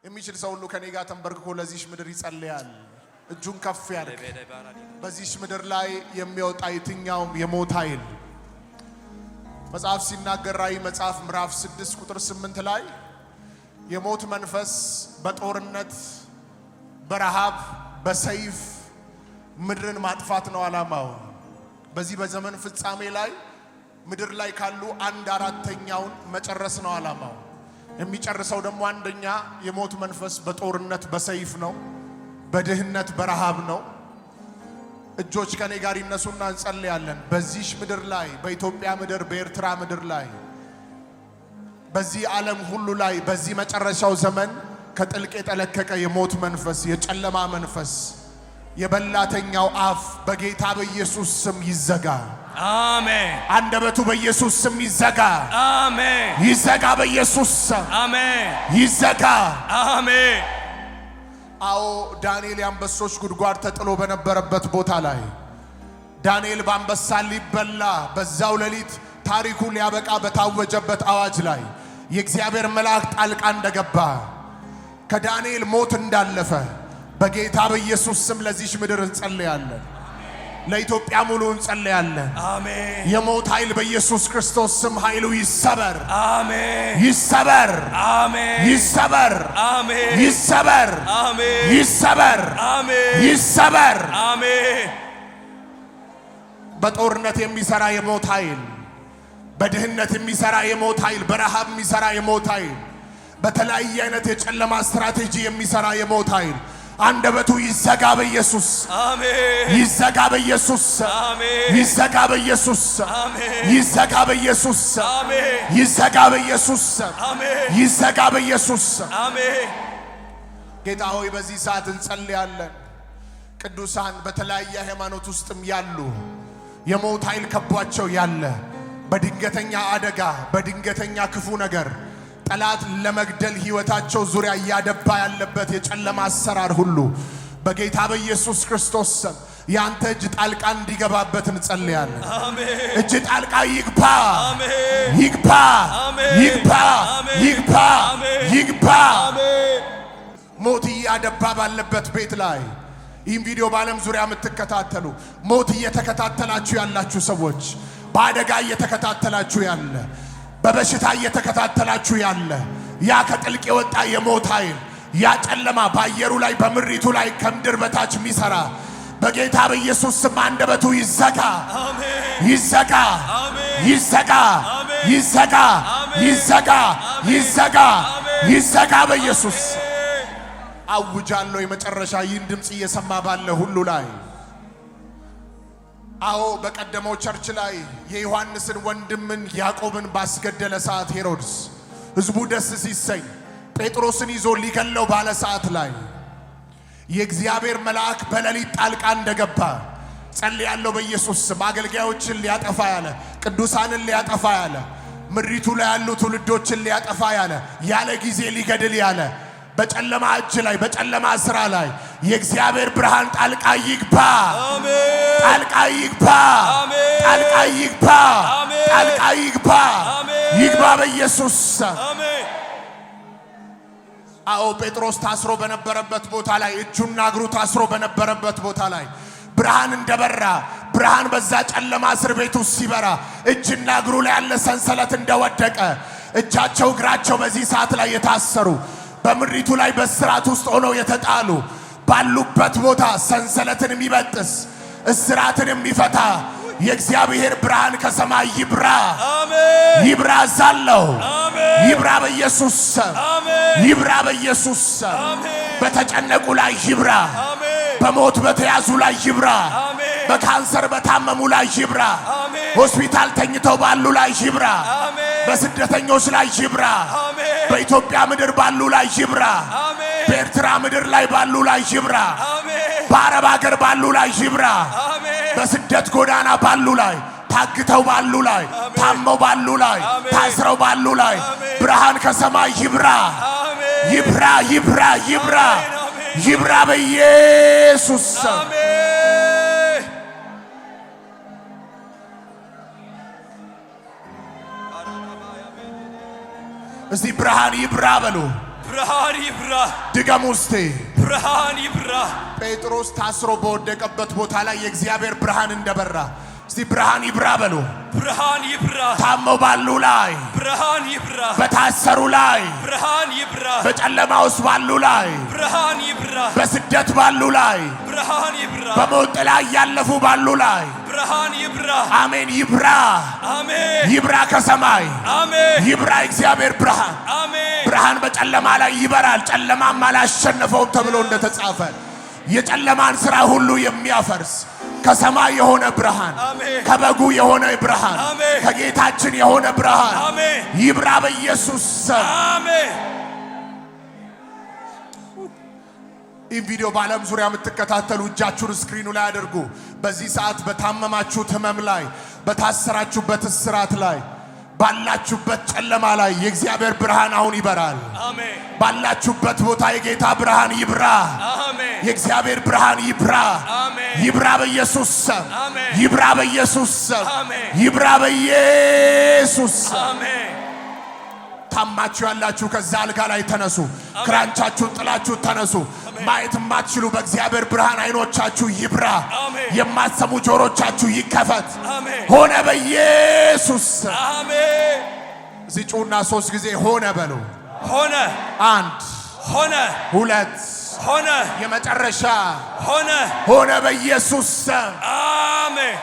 የሚችል ሰው ሁሉ ከኔ ጋር ተንበርክኮ ለዚህች ምድር ይጸልያል። እጁን ከፍ ያድርግ። በዚህች ምድር ላይ የሚወጣ የትኛውም የሞት ኃይል መጽሐፍ ሲናገር ራእይ መጽሐፍ ምዕራፍ 6 ቁጥር 8 ላይ የሞት መንፈስ በጦርነት በረሃብ በሰይፍ ምድርን ማጥፋት ነው ዓላማው። በዚህ በዘመን ፍጻሜ ላይ ምድር ላይ ካሉ 1/4ኛውን መጨረስ ነው ዓላማው። የሚጨርሰው ደግሞ አንደኛ የሞት መንፈስ በጦርነት በሰይፍ ነው፣ በድህነት በረሃብ ነው። እጆች ከኔ ጋር ይነሱና እንጸልያለን። በዚህ ምድር ላይ በኢትዮጵያ ምድር በኤርትራ ምድር ላይ በዚህ ዓለም ሁሉ ላይ በዚህ መጨረሻው ዘመን ከጥልቅ የጠለቀቀ የሞት መንፈስ የጨለማ መንፈስ የበላተኛው አፍ በጌታ በኢየሱስ ስም ይዘጋ። አሜን። አንደበቱ በኢየሱስ ስም ይዘጋ። አሜን። ይዘጋ በኢየሱስ ስም። አሜን። ይዘጋ። አሜን። አዎ ዳንኤል የአንበሶች ጉድጓድ ተጥሎ በነበረበት ቦታ ላይ ዳንኤል በአንበሳ ሊበላ በዛው ሌሊት ታሪኩ ሊያበቃ በታወጀበት አዋጅ ላይ የእግዚአብሔር መልአክ ጣልቃ እንደገባ ከዳንኤል ሞት እንዳለፈ በጌታ በኢየሱስ ስም ለዚህች ምድር እንጸልያለን። ለኢትዮጵያ ሙሉ እንጸልያለን። አሜን። የሞት ኃይል በኢየሱስ ክርስቶስ ስም ኃይሉ ይሰበር። አሜን። ይሰበር። አሜን። ይሰበር። አሜን። ይሰበር። አሜን። ይሰበር። አሜን። ይሰበር። አሜን። በጦርነት የሚሰራ የሞት ኃይል፣ በድህነት የሚሰራ የሞት ኃይል፣ በረሃብ የሚሰራ የሞት ኃይል፣ በተለያየ አይነት የጨለማ ስትራቴጂ የሚሰራ የሞት ኃይል አንደበቱ ይዘጋ በኢየሱስ አሜን። ይዘጋ በኢየሱስ አሜን። ይዘጋ በኢየሱስ አሜን። ይዘጋ በኢየሱስ አሜን። ይዘጋ በኢየሱስ አሜን። ይዘጋ በኢየሱስ አሜን። ጌታ ሆይ በዚህ ሰዓት እንጸልያለን። ቅዱሳን በተለያየ ሃይማኖት ውስጥም ያሉ የሞት ኃይል ከቧቸው ያለ በድንገተኛ አደጋ በድንገተኛ ክፉ ነገር ጠላት ለመግደል ህይወታቸው ዙሪያ ያደባ ያለበት የጨለማ አሰራር ሁሉ በጌታ በኢየሱስ ክርስቶስ ስም ያንተ እጅ ጣልቃ እንዲገባበት እንጸልያለን። አሜን። እጅ ጣልቃ ይግባ። አሜን። ይግባ። አሜን። ይግባ። አሜን። ይግባ። አሜን። ይግባ። አሜን። ሞት እያደባ ባለበት ቤት ላይ ይህን ቪዲዮ በዓለም ዙሪያ የምትከታተሉ ሞት እየተከታተላችሁ ያላችሁ ሰዎች፣ በአደጋ እየተከታተላችሁ ያለ፣ በበሽታ እየተከታተላችሁ ያለ ያ ከጥልቅ የወጣ የሞት ኃይል ያ ጨለማ በአየሩ ላይ በምድሪቱ ላይ ከምድር በታች የሚሰራ በጌታ በኢየሱስ ስም አንደበቱ ይዘጋ። አሜን። ይዘጋ። አሜን። ይዘጋ። አሜን። ይዘጋ። አሜን። ይዘጋ። ይዘጋ። አሜን። ይዘጋ በኢየሱስ አውጃለሁ። የመጨረሻ ይህን ድምጽ እየሰማ ባለ ሁሉ ላይ አዎ በቀደመው ቸርች ላይ የዮሐንስን ወንድምን ያዕቆብን ባስገደለ ሰዓት ሄሮድስ ሕዝቡ ደስ ሲሰኝ ጴጥሮስን ይዞ ሊገለው ባለ ሰዓት ላይ የእግዚአብሔር መልአክ በሌሊት ጣልቃ እንደገባ ጸልያለሁ በኢየሱስ ስም። አገልጋዮችን ሊያጠፋ ያለ፣ ቅዱሳንን ሊያጠፋ ያለ፣ ምድሪቱ ላይ ያሉ ትውልዶችን ሊያጠፋ ያለ ጊዜ ሊገድል ያለ በጨለማ እጅ ላይ በጨለማ ስራ ላይ የእግዚአብሔር ብርሃን ጣልቃ ይግባ። አሜን። ጣልቃ ይግባ። አሜን። ጣልቃ ይግባ። አሜን። ጣልቃ ይግባ። አሜን። ይግባ በኢየሱስ አሜን። አዎ ጴጥሮስ ታስሮ በነበረበት ቦታ ላይ እጁና እግሩ ታስሮ በነበረበት ቦታ ላይ ብርሃን እንደበራ ብርሃን በዛ ጨለማ እስር ቤት ውስጥ ሲበራ እጅና እግሩ ላይ ያለ ሰንሰለት እንደወደቀ እጃቸው እግራቸው በዚህ ሰዓት ላይ የታሰሩ በምድሪቱ ላይ በስራት ውስጥ ሆነው የተጣሉ ባሉበት ቦታ ሰንሰለትን የሚበጥስ እስራትን የሚፈታ የእግዚአብሔር ብርሃን ከሰማይ ይብራ። አሜን። ይብራ ዛለው። አሜን። ይብራ በኢየሱስ ስም። አሜን። ይብራ በኢየሱስ ስም። አሜን። በተጨነቁ ላይ ይብራ። አሜን። በሞት በተያዙ ላይ ይብራ። አሜን። በካንሰር በታመሙ ላይ ይብራ። አሜን። ሆስፒታል ተኝተው ባሉ ላይ ይብራ። አሜን። በስደተኞች ላይ ይብራ። አሜን። በኢትዮጵያ ምድር ባሉ ላይ ይብራ። አሜን። በኤርትራ ምድር ላይ ባሉ ላይ ይብራ። አሜን። በአረብ ሀገር ባሉ ላይ ይብራ። አሜን። በስደት ጎዳና ባሉ ላይ ታግተው ባሉ ላይ ታመው ባሉ ላይ ታስረው ባሉ ላይ ብርሃን ከሰማይ ይብራ። ይብራ። ይብራ። ይብራ። ይብራ በኢየሱስ ስም። አሜን። እስቲ ብርሃን ይብራ በሉ። ብርሃን ይብራ ድገሙ እስቲ ብርሃን ይብራ ጴጥሮስ ታስሮ በወደቀበት ቦታ ላይ የእግዚአብሔር ብርሃን እንደበራ እስቲ ብርሃን ይብራ በሉ ብርሃን ይብራ ታመው ባሉ ላይ ብርሃን ይብራ በታሰሩ ላይ ብርሃን ይብራ በጨለማ ውስጥ ባሉ ላይ ብርሃን ይብራ በስደት ባሉ ላይ ብርሃን ይብራ በሞት ጥላ ያለፉ ባሉ ላይ ብርሃን ይብራ አሜን ይብራ አሜን ይብራ ከሰማይ አሜን ይብራ እግዚአብሔር ብርሃን አሜን ብርሃን በጨለማ ላይ ይበራል ጨለማም አላሸነፈውም ተብሎ እንደተጻፈ የጨለማን ሥራ ሁሉ የሚያፈርስ ከሰማይ የሆነ ብርሃን ከበጉ የሆነ ብርሃን ከጌታችን የሆነ ብርሃን ይብራ በኢየሱስ ስም አሜን። ይህ ቪዲዮ በዓለም ዙሪያ የምትከታተሉ እጃችሁን ስክሪኑ ላይ አድርጉ። በዚህ ሰዓት በታመማችሁት ህመም ላይ በታሰራችሁበት እስራት ላይ ባላችሁበት ጨለማ ላይ የእግዚአብሔር ብርሃን አሁን ይበራል። አሜን። ባላችሁበት ቦታ የጌታ ብርሃን ይብራ። አሜን። የእግዚአብሔር ብርሃን ይብራ። አሜን። ይብራ በኢየሱስ ስም። አሜን። ይብራ በኢየሱስ ስም። አሜን። ይብራ በኢየሱስ ስም። አሜን። ታማችሁ ያላችሁ ከዛ አልጋ ላይ ተነሱ። ክራንቻችሁን ጥላችሁ ተነሱ። ማየት የማትችሉ በእግዚአብሔር ብርሃን አይኖቻችሁ ይብራ። የማትሰሙ ጆሮቻችሁ ይከፈት። ሆነ በኢየሱስ ስም። አሜን። እዚህ ጩና 3 ጊዜ ሆነ በሉ። ሆነ 1 ሆነ 2 ሆነ የመጨረሻ ሆነ ሆነ በኢየሱስ ስም አሜን።